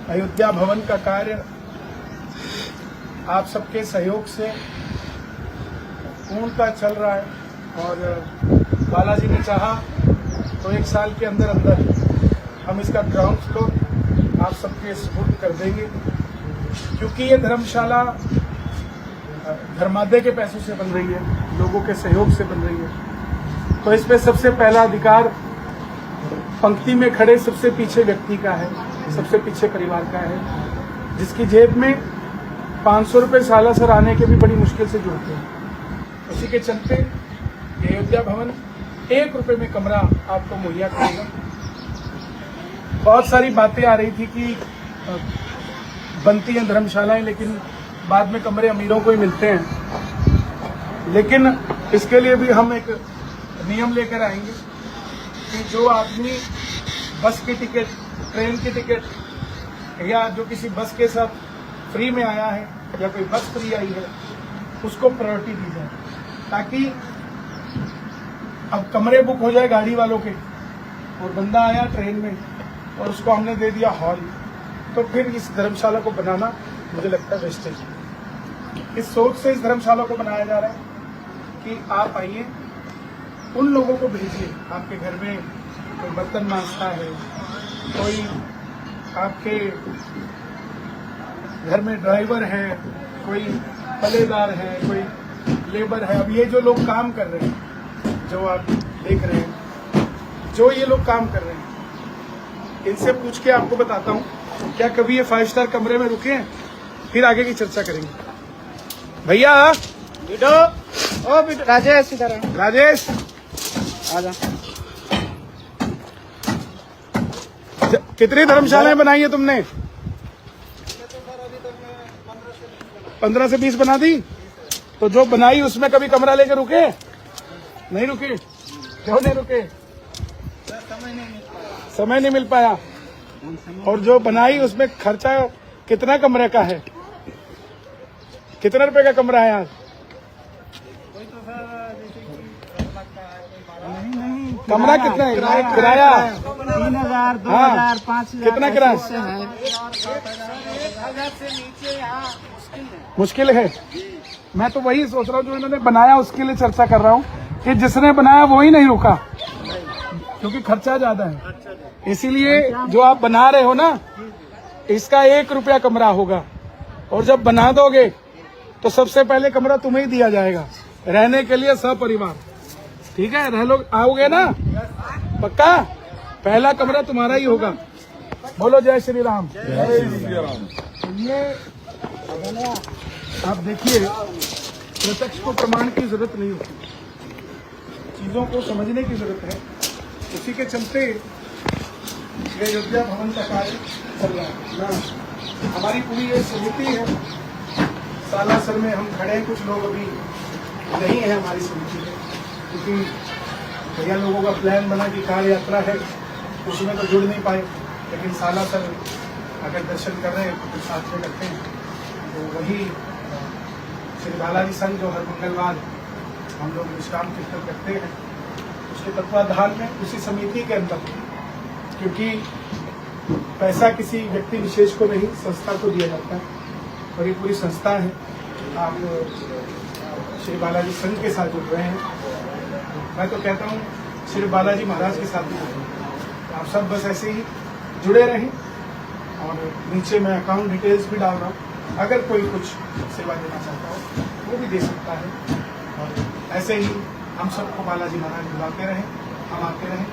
अयोध्या भवन का कार्य आप सबके सहयोग से पूर्णतः चल रहा है और बालाजी ने चाहा तो 1 साल के अंदर अंदर हम इसका ग्राउंड फ्लोर आप सबके सुपुर्द कर देंगे, क्योंकि ये धर्मशाला धर्मादय के पैसों से बन रही है, लोगों के सहयोग से बन रही है। तो इसमें सबसे पहला अधिकार पंक्ति में खड़े सबसे पीछे व्यक्ति का है, सबसे पीछे परिवार का है, जिसकी जेब में 500 रुपये सालासर आने के भी बड़ी मुश्किल से जुड़ते हैं। उसी के चलते अयोध्या भवन 1 रुपये में कमरा आपको मुहैया करेगा। बहुत सारी बातें आ रही थी कि बनती हैं धर्मशालाएं, लेकिन बाद में कमरे अमीरों को ही मिलते हैं। लेकिन इसके लिए भी हम एक नियम लेकर आएंगे कि जो आदमी बस की टिकट, ट्रेन की टिकट या जो किसी बस के साथ फ्री में आया है या कोई बस फ्री आई है, उसको प्रायोरिटी दी जाए, ताकि अब कमरे बुक हो जाए गाड़ी वालों के और बंदा आया ट्रेन में और उसको हमने दे दिया हॉल, तो फिर इस धर्मशाला को बनाना मुझे लगता है वेस्टेज है। इस सोच से इस धर्मशाला को बनाया जा रहा है कि आप आइए, उन लोगों को भेजिए। आपके घर में कोई बर्तन मांजता है, कोई आपके घर में ड्राइवर है, कोई पल्लेदार है, कोई लेबर है। अब ये जो लोग काम कर रहे हैं, जो आप देख रहे हैं, जो ये लोग काम कर रहे हैं, इनसे पूछ के आपको बताता हूँ, क्या कभी ये 5 स्टार कमरे में रुके हैं? फिर आगे की चर्चा करेंगे। भैया बिटो, ओ बिटो, राजेश इधर आ। राजेश आजा। कितनी धर्मशालाएं बनाई है तुमने? 15 से 20 बना दी। तो जो बनाई उसमें कभी कमरा लेकर रुके? नहीं रुके। क्यों नहीं रुके? समय नहीं मिल पाया। और जो बनाई उसमें खर्चा कितना कमरे का है? कितने रुपए का कमरा है यार? कमरा कितना है? किराया 3000, 2000, 5000 कितना किराया? मुश्किल है। मैं तो वही सोच रहा हूँ, जो इन्होंने बनाया उसके लिए चर्चा कर रहा हूँ कि जिसने बनाया वो ही नहीं रुका, क्योंकि खर्चा ज्यादा है। इसीलिए जो आप बना रहे हो ना, इसका 1 रुपया कमरा होगा, और जब बना दोगे तो सबसे पहले कमरा तुम्हें ही दिया जाएगा रहने के लिए, सपरिवार। ठीक है? रह लोग आओगे ना? पक्का? पहला कमरा तुम्हारा ही होगा। बोलो जय श्री राम। जय श्री राम। ये आप देखिए, प्रत्यक्ष को प्रमाण की जरूरत नहीं होती, चीजों को समझने की जरूरत है। उसी के चलते ये अयोध्या भवन का कार्य चल रहा है ना। हमारी पूरी ये समिति है, सालासर में हम खड़े हैं। कुछ लोग अभी नहीं है हमारी समिति में, क्योंकि भैया लोगों का प्लान बना कि कार यात्रा है, उसमें तो जुड़ नहीं पाए। लेकिन सालासर अगर दर्शन कर रहे हैं तो कुछ साथ में करते हैं। तो वही श्री बालाजी संघ, जो हर मंगलवार हम लोग विश्राम कीर्तन करते हैं, उसके तत्वाधान में उसी समिति के अंदर, क्योंकि पैसा किसी व्यक्ति विशेष को नहीं, संस्था को दिया जाता है, और ये पूरी संस्था है। आप श्री बालाजी संघ के साथ जुड़ रहे हैं। मैं तो कहता हूँ श्री बालाजी महाराज के साथ भी जुड़ रहे हैं। आप सब बस ऐसे ही जुड़े रहें, और नीचे मैं अकाउंट डिटेल्स भी डाल रहा हूँ। अगर कोई कुछ सेवा देना चाहता हो वो भी दे सकता है। और ऐसे ही हम सबको बालाजी महाराज बुलाते रहें, हम आते रहें।